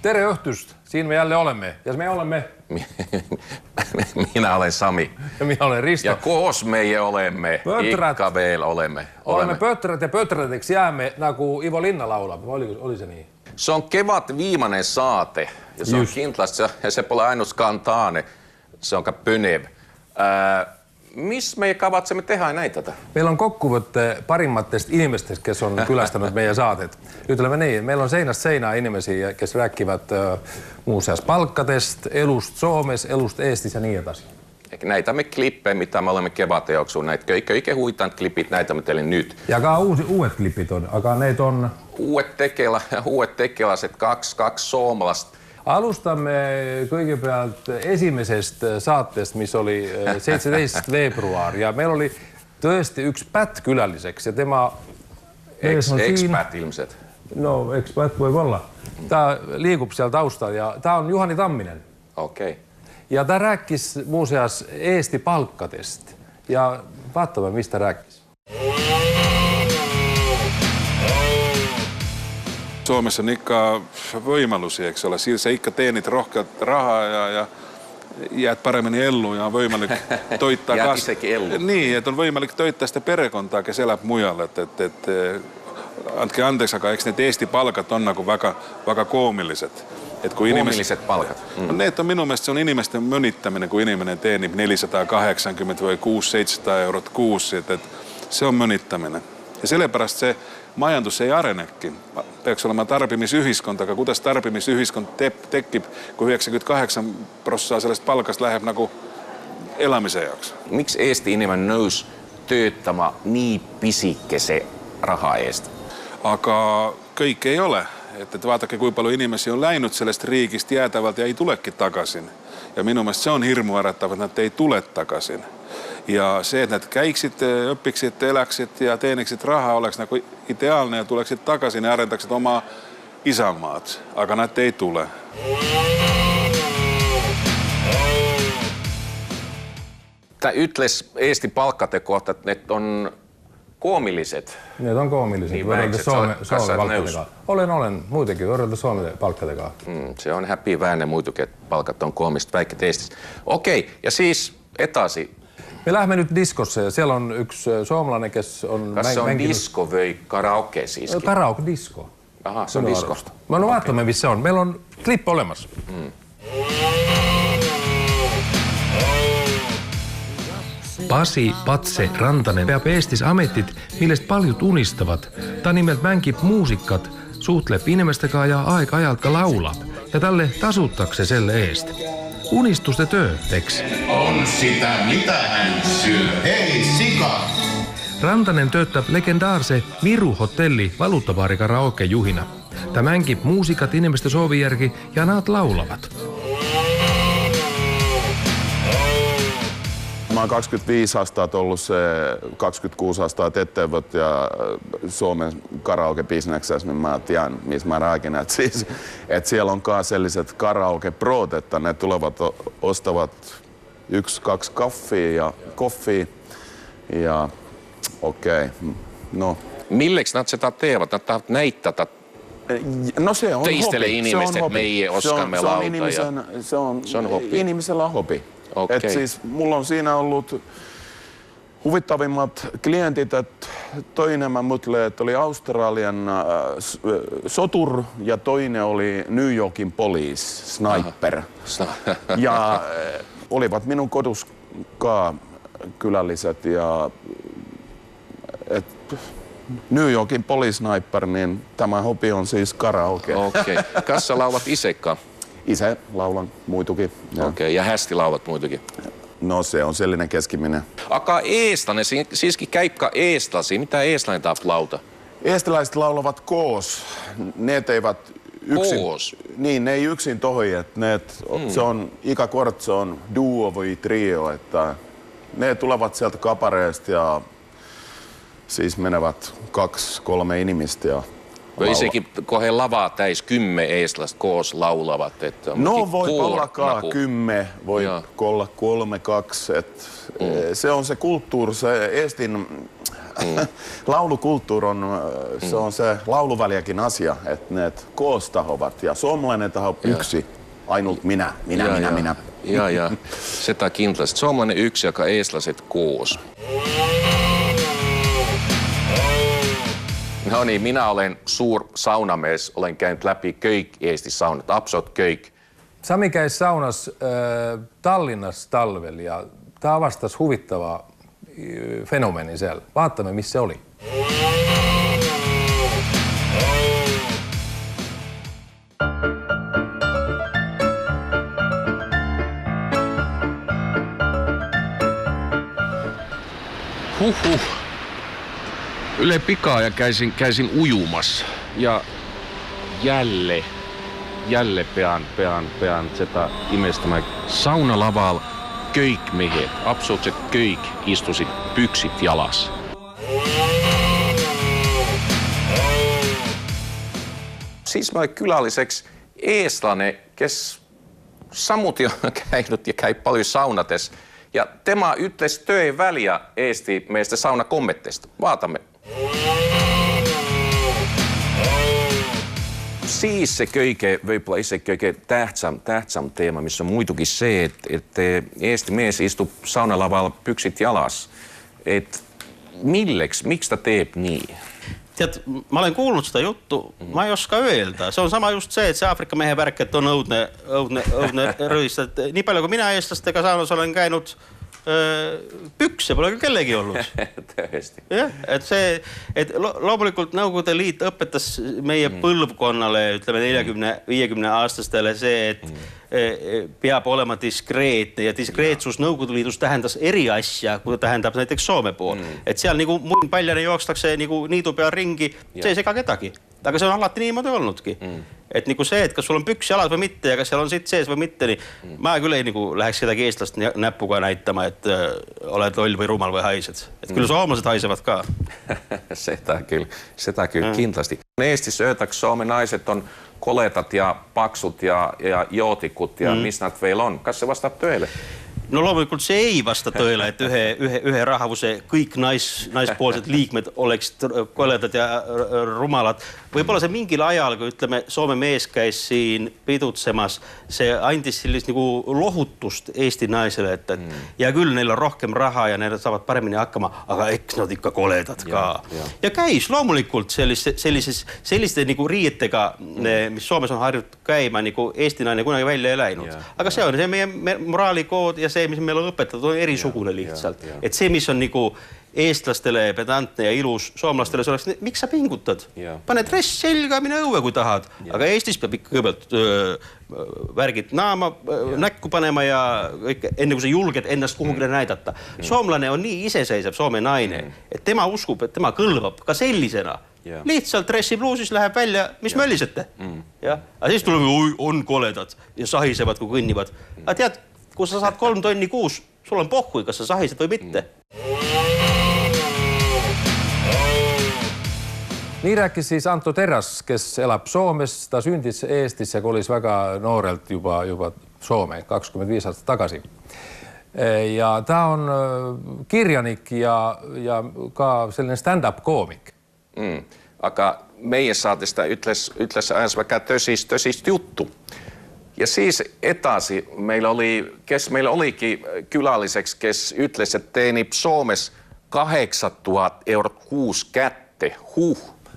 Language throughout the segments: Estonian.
Tere Öhtys, siinä me jälleen olemme. Ja me olemme... Minä olen Sami. Ja minä olen Risto. Ja koos meie olemme. Ikka veel olemme. Olemme pötterät ja pötterätiksi jäämme, niin kuin Ivo Linna laulaa. Oli se niin? Se on kevat viimeinen saate. Ja se on kindlasti, ja se pole ainut kantaane. Se on pönev. Missä me kavatsemme tehdä näitä? Meillä on kokkuvat parimmat teistä ihmistä, kes on kylästänyt meidän saatet. Ytlemme niin, meillä on seinästä seinää ihmisiä, kes rääkkivät muun muassa palkkatest, elust Suomes, elust Eestis ja niin edasi. Näitä me klippejä, mitä me olemme kevateoksuun, näitä köikä huitan klipit, näitä me teille nyt. Ja uudet klipit on, neitä on... Uudet tekeläiset, kaksi suomalaista. Alustamme kõigepealt esimesest saatteesta, missä oli 17. veebruari. Ja meillä oli tõesti yksi Pät-kylälliseksi. Ja tema... Ex-Pät ilmiset. No, ex-Pät voi olla. Tää liikub siellä taustalla ja tää on Juhani Tamminen. Okei. Ja tää rääkkis muuseas Eesti palkkatest. Ja vaatame, mistä rääkkis. Suomessa on ikka voimallusi, eikö ole? Siinä sä ikka teenit rohkeat rahaa ja jäät paremmin elluun ja on voimallik toittaa Niin, että on voimallik toittaa sitä perekontaa, kes elää mujalle. Antke anteeksi, eikö ne Eesti palkat on nagu väga koomilliset? Koomilliset palkat? No, ne on minun mielestä se on inimisten mönittäminen, kun ihminen teenii 480 vai 600-700 eurot kuusi. Se on mönittäminen. Ja sellepärast se majandus ei arenekin. Peaks olema tarbimisyhiskond, aga kuidas tarbimisyhiskond tekib, kui 98% sellest palkast läheb nagu elamise jaoks? Miksi Eesti inimene nõus töötama nii pisikese raha eest? Aga kõik ei ole. Et vaadake, kui palju inimesi on läinud sellest riigist jäätävalt ja ei tulekin takaisin. Ja minun mielestä se on hirmu ärättävä, että nad ei tule takaisin. Ja se, että nad käiksid, õppiksid, eläksid ja teeniksid rahaa, oleks nagu ideaalne ja tuleksid takaisin ja arentaksid oma isänmaad. Aga nad ei tule. Tämä ytles Eesti palkkatekohta, että ne on koomilliset. Ne on koomilliset. Niin verrattuna Suomen palkkatekaan. Olen muutenkin verrattuna Suomen palkkatekaan. Se on häppi väänne muitukin, että palkat on koomista väikket Eestis. Okei, ja siis etasi. Me lähdemme nyt diskossa ja siellä on yksi suomalainen, kes on... Kas se on disko vai karaoke siiski? Karaoke-disko. Aha, se on disko. No vaatamme, missä se on. Meillä on klippi olemassa. Pasi Patse Rantanen peab Eestis ametit, millest paljud unistavat. Ta nimelt mängib muusikat, suhtleb inimestega ja aeg-ajalt ka laulab. Ja talle tasutakse selle eest. Unistuste töö, eks? On sitä, mitä hän syö. Hei, sika! Rantanen töötab legendaarse Viru hotelli valuuttabaari karaoke-juhina. Ta mängib muusikat inimeste soovi järgi ja nad laulavat. Mä oon 25 aastat ollut se 26 aastat etteivät ja Suomen karaoke-bisneksessä, niin mä tiedän, missä mä rääkin. Että siellä on myös sellaiset karaoke-prot, että ne tulevat ostavat 1-2 koffia ja okei, no. Milleks nad seda teevad? Nad tahavad näitada no se on teistele hobi. inimesed, meie oskaamme lauta. Se on hobi. Inimisellä on hobi. Okay. Et siis mulla on siinä ollut huvittavimmat klientit, että toinen mä mutlin, että oli Australian sotur ja toinen oli New Yorkin police, sniper. Ja olivat minun koduskaa kylälliset ja New Yorkin police sniper, niin tämä hobi on siis karaoke. Okei. Kas sä laulat isekka? Itse laulan muitukin. Okei, ja hästi laulat muitukin? No se on sellainen keskiminen. Aka eestlainen, siiskin käykka eestlasi. Mitä eestlainen taas lauta? Eestiläiset laulavat koos. Ne eivät yksin. Koos? Niin, ne ei yksin tohi. Se on, ikäkort se on duo vai trio. Että ne tulevat sieltä kapareesta ja siis menevät 2-3 inimistä ja Isekin kohe lavaa täis 10 eestlasta koos laulavat. Että no voi ollakaan 10, voi olla 3-2. Se on se kulttuuri, se Eestin laulukulttuuri on, se on se lauluväliäkin asia, että ne koostahovat ja suomalainen taho yksi, ainult minä. Ja. Sitä kindlasti. Suomalainen yksi, joka eestlaset koos. No niin, minä olen suur saunamies. Olen käynyt läpi köik Eesti saunat, absolut köik. Sami käy saunas Tallinnassa talvella ja tämä avastasi huvittava fenomeni siellä. Vaatamme, missä se oli. Yle pikaa ja käisin ujumassa. Ja jälle pean sitä imestämään saunalavalla köikmehet, absoluutset köik istusit pyksit jalas. Siis mä olen kylälliseksi eestlainen, kes samuti on käynyt ja käy paljon saunates. Ja tema ytles töi väliä Eesti meistä saunakommentteista. Vaatamme. Siis se võib-olla isegi kõige tähtsam teema, mis on muidugi see, et Eesti mees istub saunalavalla pyksit jalas. Et miks ta teeb nii? Tead, ma olen kuulnud seda juttu, ma ei oska öelda. See on sama just see, et see Aafrika mehe värk, et on õudne rõõst. Nii palju kui mina eestlastega saunas olen käinud, pükse pole ka kellegi olnud. Tõesti. Jah, et see, et loomulikult Nõukogude Liit õpetas meie põlvkonnale, ütleme 40-50 aastastele see, et peab olema diskreetne ja diskreetsus Nõukogude Liidus tähendas eri asja, kui tähendab näiteks Soome pool. Et seal nagu munn paljane jookstakse nagu niidu peal ringi, see ei sega kedagi. Aga see on alati niimoodi olnudki. Et nagu see, et kas sul on püks jalad või mitte ja kas seal on siit sees või mitte, nii ma küll ei nagu läheks kedagi eestlast näpuga näitama, et oled loll või rumal või haised. Et küll soomlased haisevad ka. Seda kyllä kindlasti. Eestis öeldakse, Suomen naiset on koletat ja paksut ja jootikut ja mis nad veel on. Kas se vastaa töölle? No loomulikult see ei vasta tõele, et ühe rahavuse kõik naispoolsed liikmed oleks koledad ja rumalad. Võib-olla see mingil ajal, kui ütleme, Soome mees käis siin pidutsemas, see andis sellist nagu lohutust Eesti naisele, et ja küll neil on rohkem raha ja neil saavad paremini hakkama, aga eks nad ikka koledad ka. Ja käis loomulikult selliste nagu riietega, mis Soomes on harjutud käima, nagu Eesti naine kunagi välja ei läinud. Aga see on see meie moraalikood ja see, mis meil on õpetatud, on erisugune lihtsalt. Et see, mis on nagu eestlastele pedantne ja ilus, soomlastele see oleks, miks sa pingutad? Pane dress selga, mine õue, kui tahad. Aga Eestis peab ikka kõigepealt värgid naama, näkku panema ja enne kui sa julged ennast kuhugile näidata. Soomlane on nii iseseisev, Soome naine, et tema uskub, et tema kõlvab ka sellisena. Lihtsalt dressipluusis läheb välja, mis möllisete. Aga siis tuleb, on koledad ja sahisevad, kui kõnnivad. Aga tead, kui sa saad 3 tonni kuus, sul on pohhui, kas sa sahised või mitte. Nii rääkis siis Antto Terras, kes elab Soomes. Ta sündis Eestis ja kolis väga noorelt juba Soome 25 aastat tagasi. Ja ta on kirjanik ja ka selline stand-up koomik. Aga meie saatesta ütles ajas väga tõsist juttu. Ja siis etasi meillä olikin kyläliseksi, kes ütles, että teenib Suomes 8,000 € kuus kätte.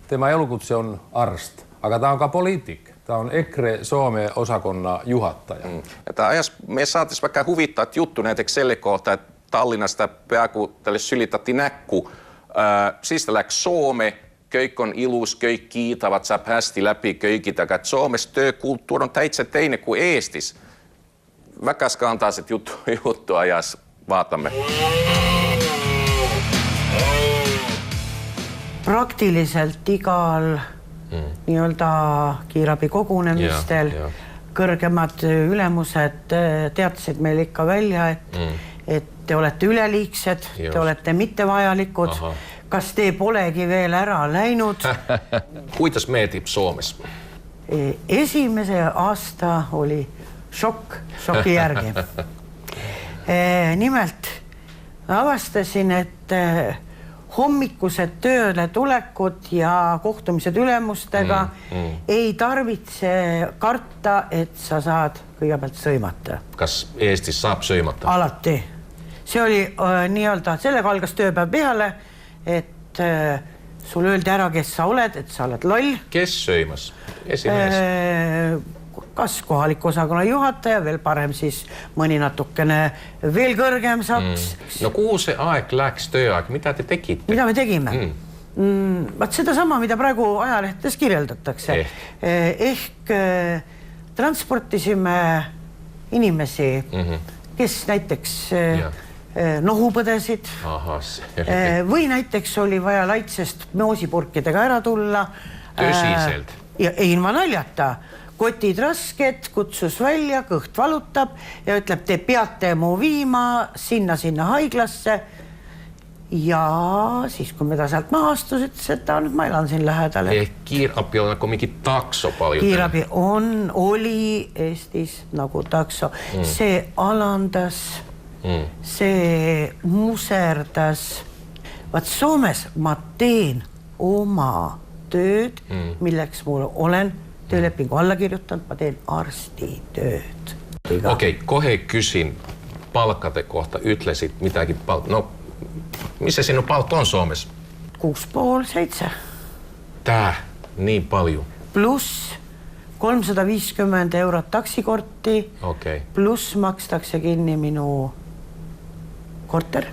Tema elukutse on arst, aga ta on ka poliitik. Ta on EKRE Soome osakonna juhattaja. Me saatis vaikka huvittavat juttu näiteks selle kohta, että Tallinnasta peaku tälle sylitatti näkku. Siis läks Soome. Köik on ilus, köik kiitavat, saab hästi läpi köikit, aga et Soomes töökulttuur on täitsa teine kuin Eestis. Väga skandaalset juttu ajas. Vaatamme. Praktiliselt igal nii-öelda kiirabi kogunemistel kõrgemad ülemused teadsid meil ikka välja, et te olete üleliigsed, te olete mittevajalikud. Kas te polegi veel ära läinud? Kuidas meetib Soomes? Esimese aasta oli šoki järgi. Nimelt avastasin, et hommikused tööle tulekut ja kohtumised ülemustega ei tarvitse karta, et sa saad kõigepealt sõimata. Kas Eestis saab sõimata? Alati. See oli nii-öelda, sellega algas tööpäev peale, et sul öeldi ära, kes sa oled, et sa oled loll. Kes sõimas? Esimees? Kas kohaliku osakonna juhataja, veel parem siis mõni natukene veel kõrgem saks. No kuhu see aeg läks, tööaeg? Mida te tegite? Mida me tegime? Vaat seda sama, mida praegu ajalehtedes kirjeldatakse. Ehk transportisime inimesi, kes näiteks nohupõdesid või näiteks oli vaja laitsest moosipurkidega ära tulla. Tõsiselt? Ei ilma naljata. Kotid rasked, kutsus välja, kõht valutab ja ütleb, te peate mu viima sinna haiglasse. Ja siis, kui me ta sealt maha astus, ütles, et nüüd ma elan siin lähedal. Ehk kiirabi on nagu mingi takso palju? Kiirabi oli Eestis nagu takso. See alandas, see muserdas. Vaat Soomes ma teen oma tööd, milleks mul olen töölepingu alla kirjutanud, ma teen arsti tööd. Okei, kohe küsin palkade kohta, ütlesid midagi no mis see sinu palk on Soomes? 6,5–7. Tää, niin paljon? Plus 350 € taksikortti, plus makstakse kinni minu korter.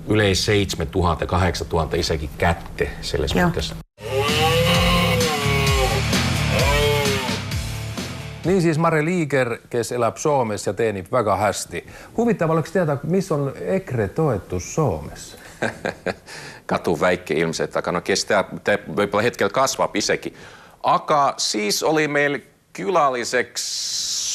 Yli 7000 ja 8000 isegi kätte selles mõttes. Niin siis Mare Liiger, kes elab Soomes ja teenib väga hästi. Huvittava oleks teada, mis on EKRE-toetus Soomes? Katuväike ilmselt, aga no kestää, võib-olla hetkel kasvab isegi. Aga siis oli meil külalliseks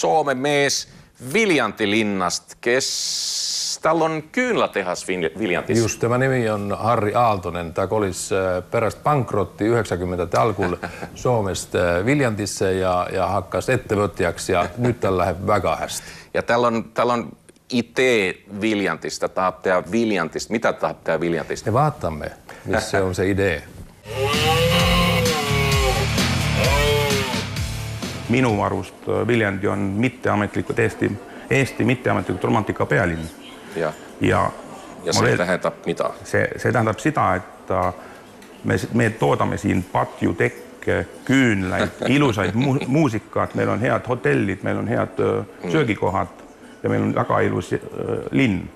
Suomen mees Viljantilinnast, kes tal on kyynlatehas Viljantissa. Just, tämä nimi on Harri Aaltonen. Tämä kolis pärast pankrotti 90 alkuun Suomesta Viljantissa ja hakkas ettevõtjaks ja nyt tällä läheb väga hästi. Ja täällä on idee Viljantista, tahab teha Viljantista. Mitä tahab teha Viljantista? Me vaatamme, missä on se idee. Minu arust Viljandi on mitteametlikult Eesti mitteametlikult romantika pealinn. Ja se tähendab mida? Se tähendab sitä, että me toodame siin patju, tekke, kyynläid, ilusaid muusikat, meil on head hotellid, meil on head söögikohad ja meil on väga ilus linn.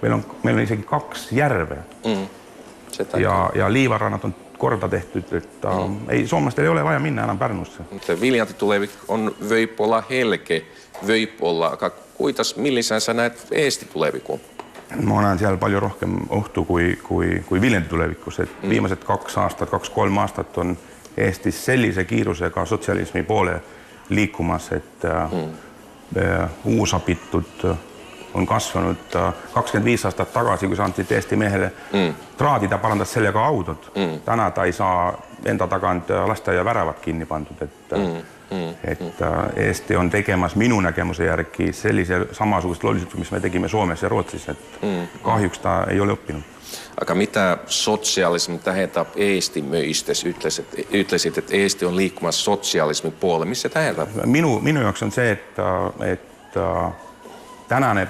Meil on isegi 2 järve ja liivarannat on korda tehtud, että ei Suomesta ei ole vaja minna enam Pärnusse. Viljanti tulevik on võib-olla helge, võib-olla, aga millisään sä näet Eesti tulevikku? Ma näen seal palju rohkem ohtu kui Viljandi tulevikus. Viimased 2–3 aastat on Eestis sellise kiirusega sotsialismi poole liikumas, että uusapitud on kasvanud 25 aastat tagasi, kui sa andsid Eesti mehele traadi, ta parandas sellega autot. Täna ta ei saa enda tagant lasteaia väravat kinni pandud, et Eesti on tegemas minu nägemuse järgi sellise samasugust lollisust, mis me tegime Suomessa ja Ruotsis, et kahjuks ta ei ole õppinud. Aga mitä sosialismi tähendab Eesti möistes? Ütlesit, että Eesti on liikkumassa sosialismin puolelle. Missä se tähendab? Minu jaoks on se, että tänane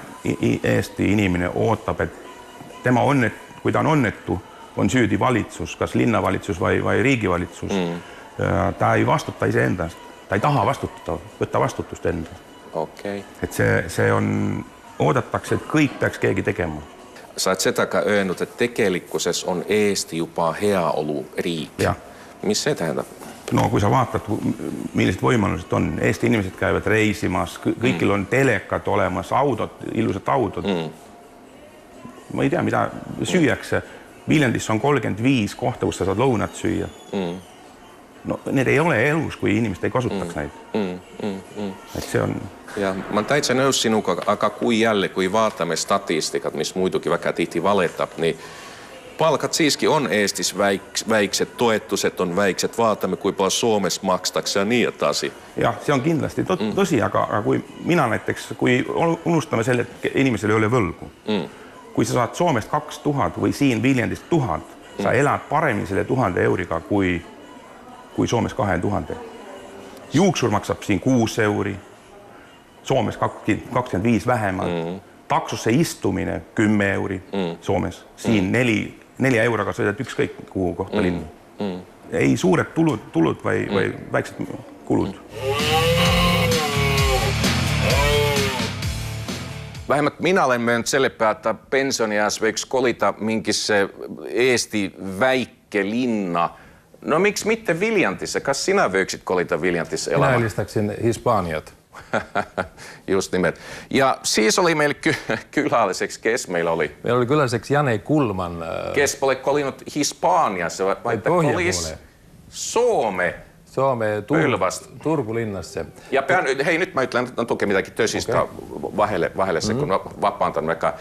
Eesti inimene ootab, et tema kui ta on onnettu, on süüdi valitsus, kas linnavalitsus või riigivalitsus. Ta ei vastuta iseendast. Ta ei taha vastutada, võtta vastutust endast. Et see on, oodatakse, et kõik peaks keegi tegema. Sä oot setäkään öelnyt, että tekelikkuses on Eesti jopa heaoluriik. Mis se tähendab? No kui sa vaatad, millised võimalused on. Eesti inimesed käivad reisimas, kõigil on telekad olemas, autod, ilusad autod. Ma ei tea, mida süüakse. Viljandis on 35 kohta, kus sa saad lõunat süüa. No, need ei ole elus, kui inimesed ei kasutaks neid. Et see on... Ja, mä oon täitsa nõus sinuga, aga kui vaatamme statistikat, mis muidukin vaikka tihti valetab, niin palkat siiski on Eestis väikset, toetuset on väikset, vaatamme kui paljon Suomessa makstaks ja niin etasi. Jah, see on kindlasti tosi, aga kui mina näiteks, kui unustame selle, et inimesel ei ole võlgu, kui sa saad Soomest 2000 või siin Viljandist 1000, Sa elad paremini selle 1000 euriga kui Soomes 2000. Juuksur maksab siin 6 euri, Soomes 25 vähemalt. Taksosse istumine 10 euri Soomes. Siin 4 euroga sõidad ükskõik kuhu kohta linna. Ei suured tulud vai väiksed kulud. Vähemmät minä olen mennyt selle peale, että pensionias võiks kolita mingisse Eesti väikkelinna. No miksi mitte Viljantissa? Kas sinä võiksid kolita Viljantissa elämään? Minä listaksin Hispaniat. Just nimet. Ja siis oli meillä kyläläiseksi, kes meillä oli? Meillä oli kyläiseksi Jane Kulman. Kes pole kolinut Hispaniassa, vai että kolis Soome Turku linnassa. Ja hei, nyt mä ytlän toki mitäkin tösistä vahelle se, kun vapaantan vaikka.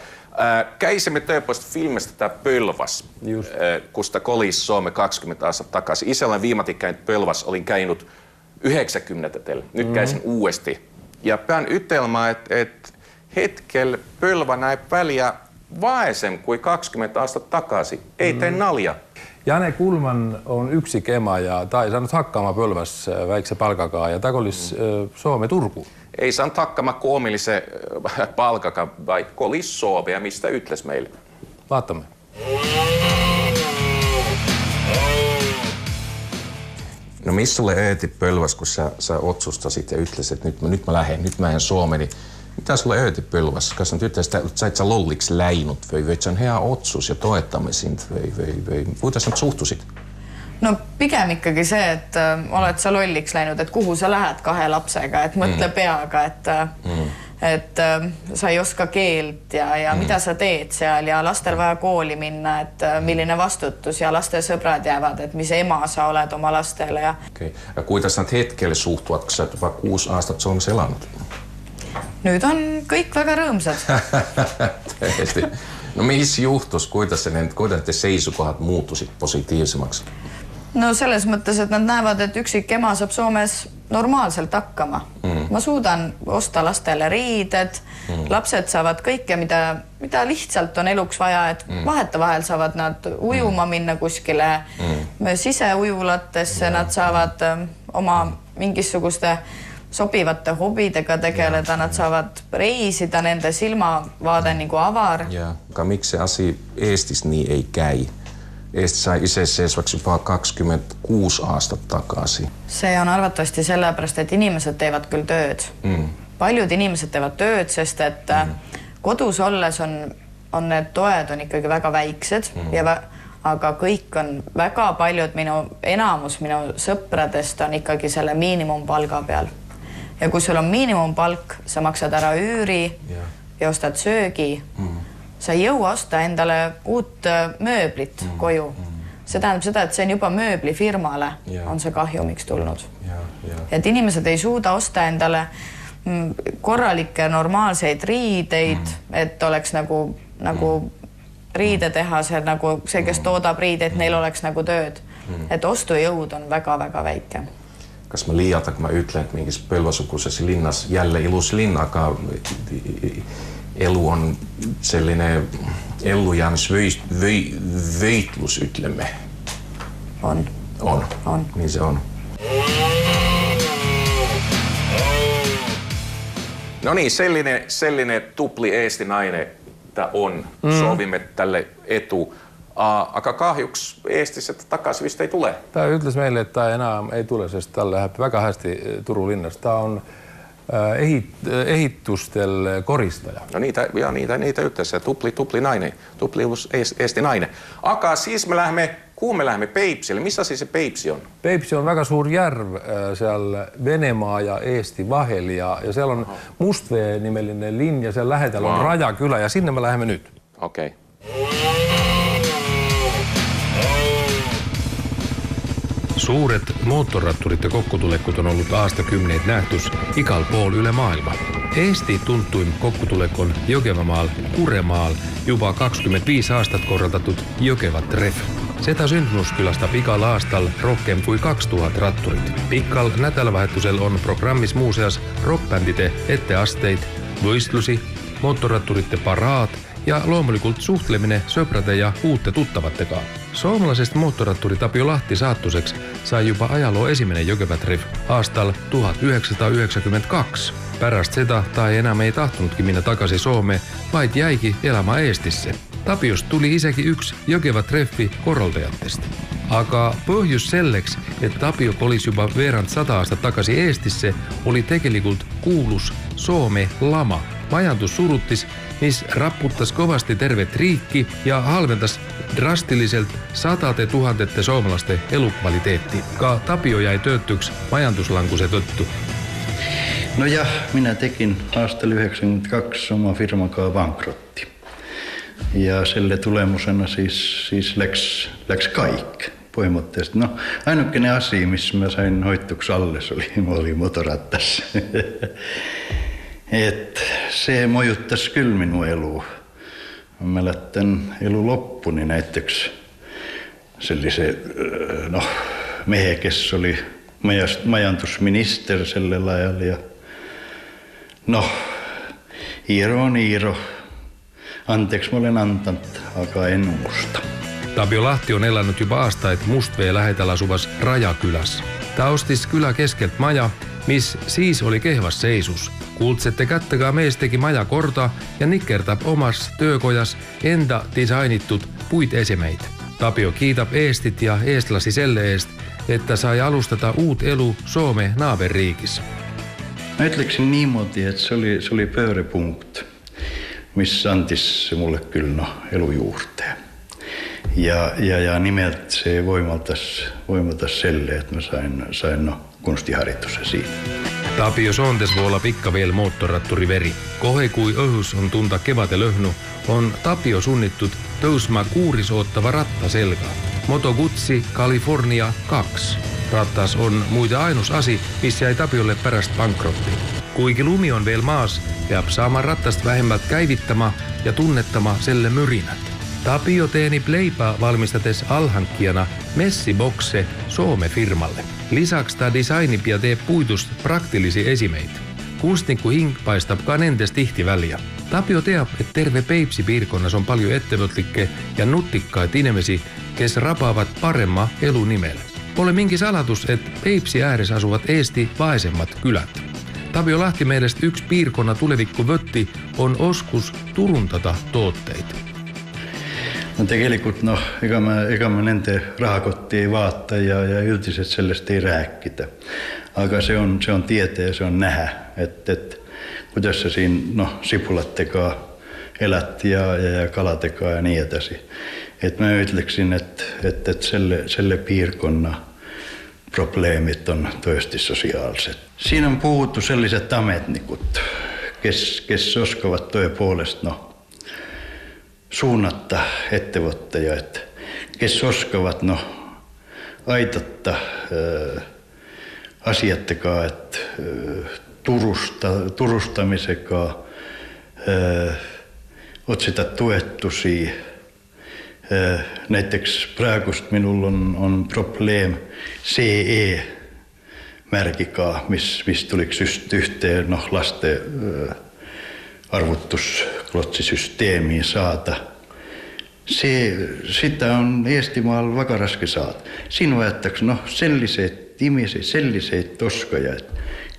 Käisimme töpöstä filmistä tää Pölvas, kusta kolis Soome 20 aastat takaisin. Isällä viimatin käynyt Pölvas, olin käynyt 90-tällä. Nyt käisin uudesti. Ja pään ytelmää, että hetkellä Pölva näin väliä vaesem kuin 20 aastat takaisin. Ei tee nalja. Jane Kulman on yksi kema ja ta ei saanut hakkama Pölväs väikse palkakaan ja ta kolis Soome Turku. Ei saanut hakkama koomillise palkakaan, vai kolis Soome ja mistä ytles meille? Vaatamme. No missä sulle ööti Pölväs, kun sä otsustasit ja ytlesit, että nyt mä lähden Suomeen, niin mitä sulle ööti Pölväs? Kas nyt ytlesit, että sä lolliksi läinut, se on hea otsus ja toetamme sind, kuidas nad suhtusid? No pigem ikkagi see, et oled sa lolliks läinud, et kuhu sa lähed 2 lapsega, et mõtle peaga, et sa ei oska keelt ja mida sa teed seal ja lastel vaja kooli minna, et milline vastutus ja laste sõbrad jäävad, et mis ema sa oled oma lastele. Ja kuidas nad hetkelle suhtuvat, kun sä oot juba 6 aastat Suomessa elanud? Nüüd on kõik väga rõõmsad. Tõesti. No mis juhtus, kuidas te seisukohad muutusid positiivsemaks? No selles mõttes, et nad näevad, et üksik ema saab Soomes normaalselt hakkama. Ma suudan osta lastele riided, lapsed saavad kõike, mida lihtsalt on eluks vaja, et vahetevahel saavad nad ujuma minna kuskile siseujulatesse, nad saavad oma mingisuguste sobivate hobidega tegeleda, nad saavad reisida, nende silmavaade nagu avar. Aga miks see asi Eestis nii ei käi? Eesti sai iseseisvaksi juba 26 aastat takaisin. See on arvatavasti sellepärast, et inimesed teevad küll tööd. Paljud inimesed teevad tööd, sest et kodus olles on need toed on ikkagi väga väiksed, aga kõik on väga paljud, enamus minu sõpradest on ikkagi selle miinimumpalga peal. Ja kui sul on miinimumpalk, sa maksad ära üüri ja ostad söögi, sa ei jõua osta endale uut mööblit koju. See tähendab seda, et see on juba mööblifirmale on see kahjumiks tulnud. Et inimesed ei suuda osta endale korralikke normaalseid riideid, et oleks nagu riidetehasel, nagu see, kes toodab riideid, neil oleks nagu tööd. Et ostujõud on väga-väga väike. Kas mä liiata, kun mä ytlen, että mingis Pölväsukuisessa linnas jälleen ilus linna, aga elu on sellainen ellujäämisvöitlus, ytlemme. On. Niin se on. No niin, sellainen tupli Eesti nainen tää on. Sovimme tälle etu. Aga kahjuks Eestissä takaisin vist ei tule. Tämä ütles meille, että tämä enää ei tule, sest tal läheb väga hästi Turun linnas. Tämä on ehitustel koristaja. No niitä ütles, tupli nainen, tupli Eesti nainen. Aga siis kuhu me lähme Peipsille? Missä siis se Peipsi on? Peipsi on väga suur järv seal Venemaa ja Eesti vahel ja siellä on Mustvee nimellinen linn ja siellä lähedal on Rajakylä ja sinne me läheme nyt. Okei. Suuret moottorratturit ja kokkutulekut on ollut aastakymmenet nähtus ikal pool üle maailma. Eesti tuntuim kokkutulekon Jokevamaal, Kuremaal juba 25 aastat korraltatut Jokevat Tref. Seda sündmuskülasta pikal aastal rohkem kui 2000 ratturit. Pikal nädalavahetusel on programmis muuseas rockbändide etteasteid, võistlusi, moottorratturite paraad ja loomulikult suhtleminen söprate ja uutte tuttavattekaan. Suomalaisesta moottoratturi Tapio Lahti saattuseksi sai jopa ajalo esimenen Jökevätreff aastal 1992. Pärast seda tai enää ei tahtunutkin minä takaisin Suomeen, vaid jäikin elämä Eestissä. Tapiosta tuli isäkin yksi Jökevätreffi koroltajatteesta. Aga põhjus selleks, että Tapio olisi jopa verran 100 aastat takaisin Eestissä, oli tegelikult kuulus Soome lama. Majantus suruttis, mis rapputtas kovasti tervet riikki ja halventas drastiliselt 100 000 suomalaisten elukvaliteetti. Ka Tapio jäi tööttyks majantuslankuse tõttu. No ja minä tekin aastal 92 oma firmakaan bankrotti. Ja selle tulemusena siis läks kaikki põhimõtteliselt. No ainukene asia, missä mä sain hoituks alles, oli motorattas. Et se mojuttas kyllä minun elua. Mä mälettän elu loppuni näiteks sellise, mehe, kes oli majantusminister sellel ajal ja Iiro on Iiro. Anteeksi, mä olen antanut, aga en musta. Tapio Lahti on elänyt jopa aastait Mustvee lähetällä asuvas Rajakylässä. Tää ostis kylä keskeltä maja, miss siis oli kehvas seisus. Kuultsette kättäkää meesteki maja korta ja nikkertab omas töökojas enda designittut puitesemeitä. Tapio kiitab Eestit ja eestlasi selle eest, että sai alustata uut elu Soome naaberriikis. Mä ütleksin niimoodi, että se oli pöörepunkt, missä antis mulle kyllä elujuurteen. Ja nimelt se voimaltas selle, että mä sain kunstiharjoituksen siinä. Tapio soontes voi olla pikka vielä moottoratturi veri. Kohe kui õhus on tunta kevade löhnu, on Tapio sunnittut tõusma kuuris oottava ratta selga. Moto Guzzi California 2. Rattas on muide ainus asi, missä jäi Tapiolle pärast bankrotti. Kuigi lumi on veel maas, peab saama rattast vähemmät käivittämä ja tunnettama selle myrinät. Tapio teenib leipää valmistates allhankkijana Messibokse Soome-firmalle. Lisaks ta designib ja teeb puidust praktilisi esimeitä. Kunstnikku hing paistab ka nendes tihti välja. Tapio teab, että terve Peipsi-piirkonnas on paljon ettevõtlikke ja nuttikkaid inimesi, kes rapaavat paremma elu nimel. Pole mingi salatus, että Peipsi ääres asuvat Eesti vaesemmat kylät. Tapio Lahti mielestä yksi piirkonna tulevikku vötti on oskus turuntata tuotteita. No tegelikult ega mä nende rahakotti ei vaata ja yldiselt sellest ei rääkitä. Aga se on tietää ja se on nähdä, että kuidas sä siinä sipulattekaan elät ja kalatekaan ja niin edasi. Et mä ütleksin, että selle piirkonna probleemit on toisesti sosiaaliset. Siinä on puhuttu selliset ametnikut, kes oskavat tõepoolest suunnata ettevõttajat, kes oskavat aidata asiattekaa, että turustamisega, otsida toetusi. Näiteks praegust minul on probleem CE märgiga, mis tuliks just yhteen laste arvutusklotsisüsteemiin saada. Sitä on Eestimaal väga raske saada. Siinä vajattaks selliseid ihmisiä, selliseid oskajat,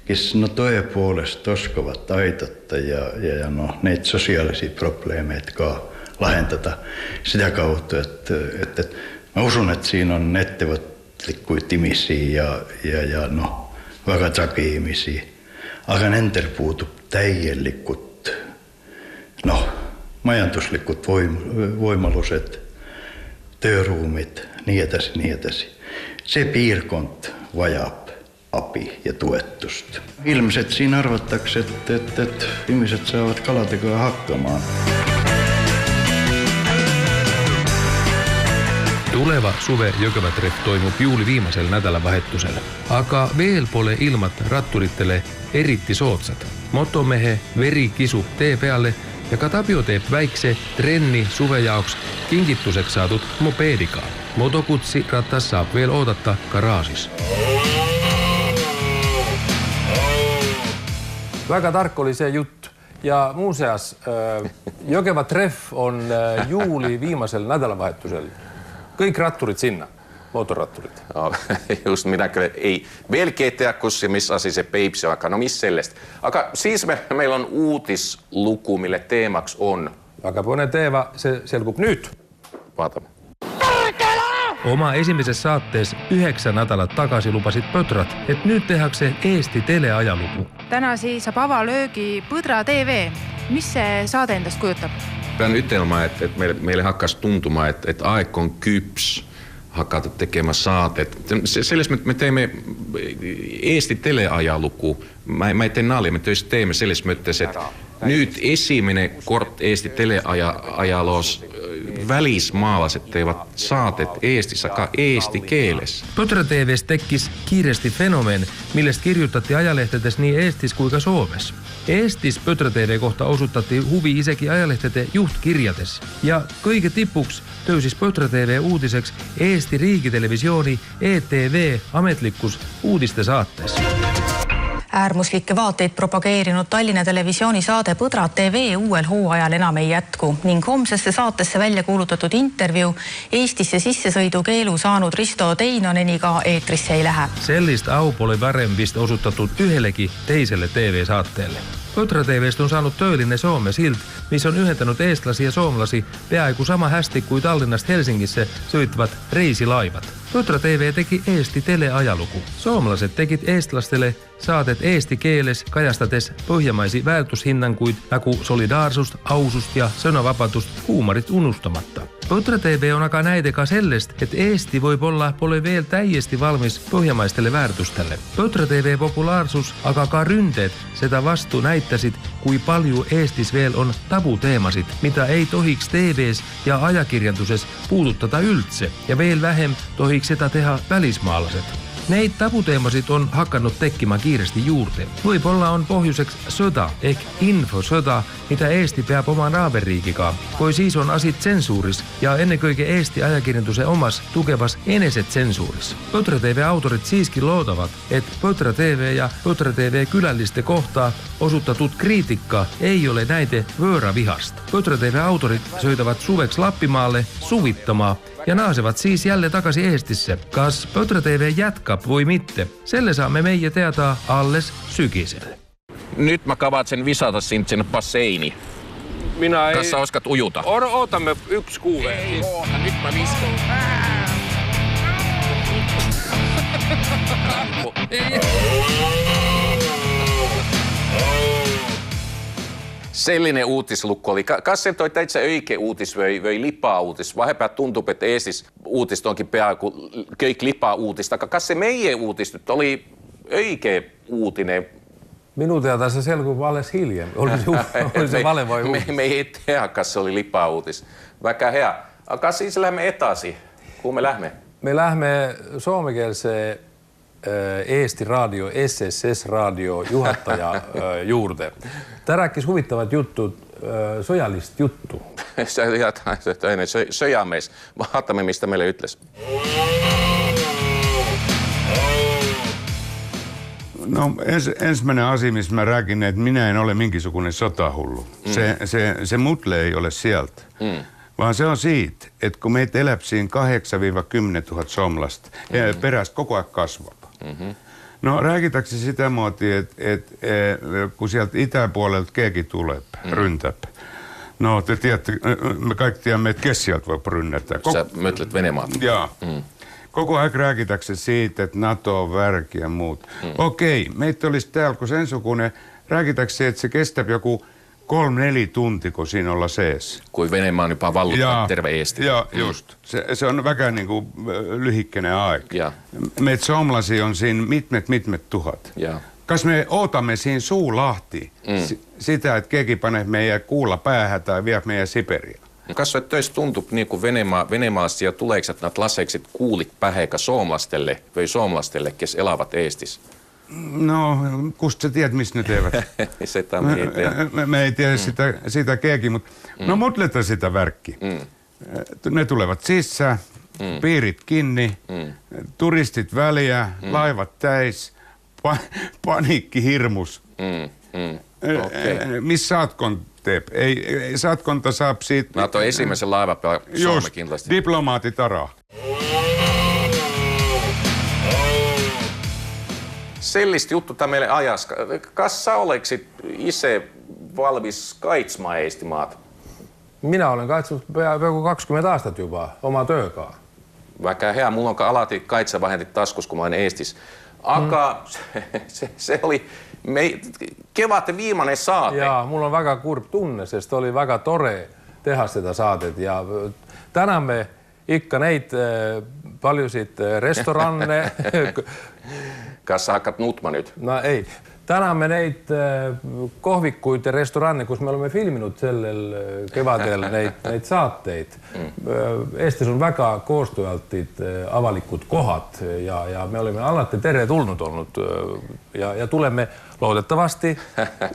kes tõepoolest oskavad aidata ja neid sosiaalisia probleemeid ka lahendada sitä kaudu, että mä usun, että siinä on ettevõtlikuid ihmisiä ja väga tragi ihmisiä. Aga nendel puudub täielikult majanduslikud võimalused, tööruumid, nii edasi. See piirkond vajab abi ja toetust. Ilmselt siin arvatakse, et ihmiset saavad kaladega hakkama. Tuleva suve Jökevätreff toimub juuli viimasel nädalavahetusel, aga veel pole ilmat ratturittele eriti soodsad. Motomehe veri kisub tee peale ja ka Tapio teeb väikse trenni suve jaoks kingituseks saadud mopeediga. Moto Guzzi ratas saab veel oodata garaažis. Väga tark oli see jutt Ja muuseas, Jokeva Treff on juuli viimeisellä nädälavahetusella. Kõik ratturit sinna, moottoratturit. No, just minä kyllä ei velkeä tehdä kussi, missä asi se peipsi vaikka, no missä sellaista. Aga siis meillä on uutisluku, mille teemaksi on. Akapuonen teema, se selkup nyt. Vaatamme. Oma esimesessä saatteessa 9 nädalat takaisin lupasit Pötrat, että nyt tehakse Eesti teleajaluku. Täna siis saab avalöögi Põdra TV. Mis see saade endast kujutab? Tämän ytelmä, että meille hakkas tuntumaan, että aika on kyps hakata tekemään saatet. Sellaisen me teemme Eesti teleajaluku. Mä en tee naalia, me teemme sellaisen, että nyt esimene kort Eesti teleajalos välismaalaiset teevat saatet Eestissä ka eesti keeles. Pöträ TV:stä tekkis kiiresti fenomen, millestä kirjoittatti ajalehtetes niin Eestis kuinka Suomessa. Eestis Pöträ TV kohta osuttatti huvi isäki ajalehtete juht kirjates. Ja kõige tipuks töysis Pöträ TV uutiseksi Eesti riigitelevisioni ETV ametlikkus uudiste saates. Äärmuslikke vaateid propageerinud Tallinna Televisiooni saade Põdra TV uuel hooajal enam ei jätku ning homsesse saatesse välja kuulutatud intervjuu Eestisse sissesõidu keelu saanud Risto Teinoneniga eetrisse ei lähe. Sellist au pole varem vist osuttatud ühelegi teiselle TV-saatteelle. Pöträ TV:stä on saanut tööllinen Soome silt, missä on yhdentänyt eestlasi ja suomalasi peaiku sama hästi kuin Tallinnasta Helsingissä sõitvat reisilaivat. Pöträ TV teki Eesti teleajaluku. Suomalaiset tekit eestlastele saatet eesti keeles kajastates pohjamaisi väärtushinnankuit nagu solidaarsust, ausust ja sõnavapaatust huumorit unustamatta. Pöträ TV on aga näide ka sellest, et Eesti võib-olla pole veel täiesti valmis pohjamaistele väärtustele. Pöträ TV populaarsus aga ka ründeed seda vastu näitasid, kui palju Eestis veel on tabuteemasid, mida ei tohiks TV:s ja ajakirjanduses puudutada üldse ja veel vähem tohiks seda teha välismaalased. Neid tabuteemasid on hakannut tekkima kiiresti juurde. Võib-olla on pohjuseks sõda ehk infosõda, mida Eesti peab oma naaberriigiga, kui siis on asi tsensuuris ja ennekõike Eesti ajakirjanduse omas tugevas enesetsensuuris. Pöträ TV autorit siiski loodavad, et Pöträ TV ja Pöträ TV küläliste kohta osutatud kriitika ei ole näide võõravihast. Pöträ TV autorit sõidavad suveks Lappimaale suvittamaan ja naasevat siis jälleen takaisin Eestisse. Kas Pöträ TV jätkab või mitte? Selle saamme meie teada alles sügisel. Nyt mä kavatsen visata sinne basseini. Minä ei... Tässä oskat ujuta. Ootamme 1 kuuve. Ei oota, nyt mä viskan. Sellinen uutislukko oli. Kas se toi täitsä öike uutis vöi lipaa uutis. Vähempää tuntuu, että Eestis uutista onkin peaa kuin köik lipaa uutista. Kas se meidän uutis nyt oli öike uutinen. Minun teada se selkuu alles hiljen. Oli se vale vai uutis? Me ei tehdä, kas se oli lipaa uutis. Väkä hea. Kas siis lähme etasi? Kuun me lähme? Me lähme suomekielseen Eesti Radio, SSS Radio juhataja juurde. Tämä rääkis huvittavat juttut, sojallist juttu. Söjameis. Vaatamme, mistä meille ütles. No ensimmäinen asia, missä mä rääkin, että minä en ole minkisukuinen sotahullu. Se mutle ei ole sieltä. Vaan se on siitä, että kun meitä eläpsiin 8-10 000 suomalaista, perästä koko ajan kasvaa. No rääkitäksi sitä muotia, että kun sieltä itäpuolelta keegi tulee, ryntäp. No te tiedätte, me kaikki tiedämme, että kes sieltä voi rynnätä. Sä mötlet Venemaata. Joo. Koko ajan rääkitäksi siitä, että NATO on värki ja muut. Okei, meitä olisi täällä, kun sen sukunen, rääkitäksi, että se kestää joku 3-4 tuntia, kun siinä olla sees. Kuin Venemaa on jopa valluttaa terve Eesti. Joo, just. Se on vähän niin kuin lyhikkenen aika. Ja. Meitä suomalaisia on siinä mitmet tuhat. Ja. Kas me ootamme siinä suulahti sitä, että keegi panee meidän kuulla päähän tai vie meidän Siperiaan. Kas että töissä tuntuu niin kuin Venemaassa ja tuleeko että laseksit kuulit pähekä suomalastelle, kes elavat Eestissä? No, kust sä tiedät, missä ne teevät? Sitä me ei tiedä. Me ei tiedä sitä keegi, mutta no mutleta sitä värkki. Ne tulevat sisään, piirit kiinni, turistit väliä, laivat täis, paniikki hirmus. Missä saatkon teep? Ei saatkonta saa siitä... Mä oon ensimmäisen laivapää Suomekin. Diplomaati Tara. Sellistä juttu tämä meille ajas. Kas sä oleksit itse valmis kaitsmaan Eestimaata? Minä olen kaitsunut joku 20 aastat jopa omaa töökaa. Vaikka hea, mulla on alati kaitsevahentit taskus, kun mä olen Eestis. Aka, se oli kevääten viimeinen saate. Jaa, mulla on väga kurb tunne, sest oli väga tore teha seda saadet ja tänään me ikka neid paljusid restoranne. Kas sä hakkat nutma nyt? No ei. Tänään me neid kohvikuid ja restoranne, kus me oleme filminud sellel kevadel neid saatteid. Eestis on väga koostööaltid avalikud kohad ja me oleme alati teretulnud olnud ja tulemme loodetavasti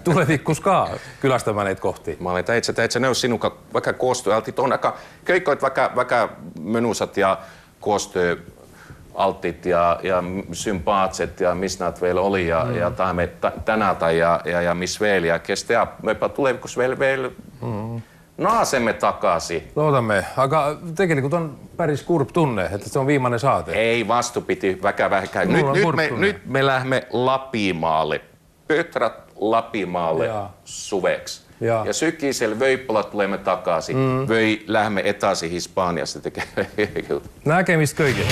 tulevikus ka külastamaan neid kohti. Mä olen täitsä nõus sinuga, väga koostööaltid on, aga kõik olid väga mõnusad ja koostööaltid ja sympaatset ja mis nad veel oli ja tahame tänätä ja mis veel ja kes teab, mööpä tulevikus veel naasemme takaisin. Loodamme, aga tegelikult on päris kurb tunne, että se on viimeinen saate. Ei, vastupiti, väkä. Nyt me lähdemme Lapimaalle. Pöträt Lapimaalle suveksi. Ja sykisellä Vöippöllä tulemme takaisin. Lähdemme etasi Hispaniasta tekemään. Näkemistä kaikille.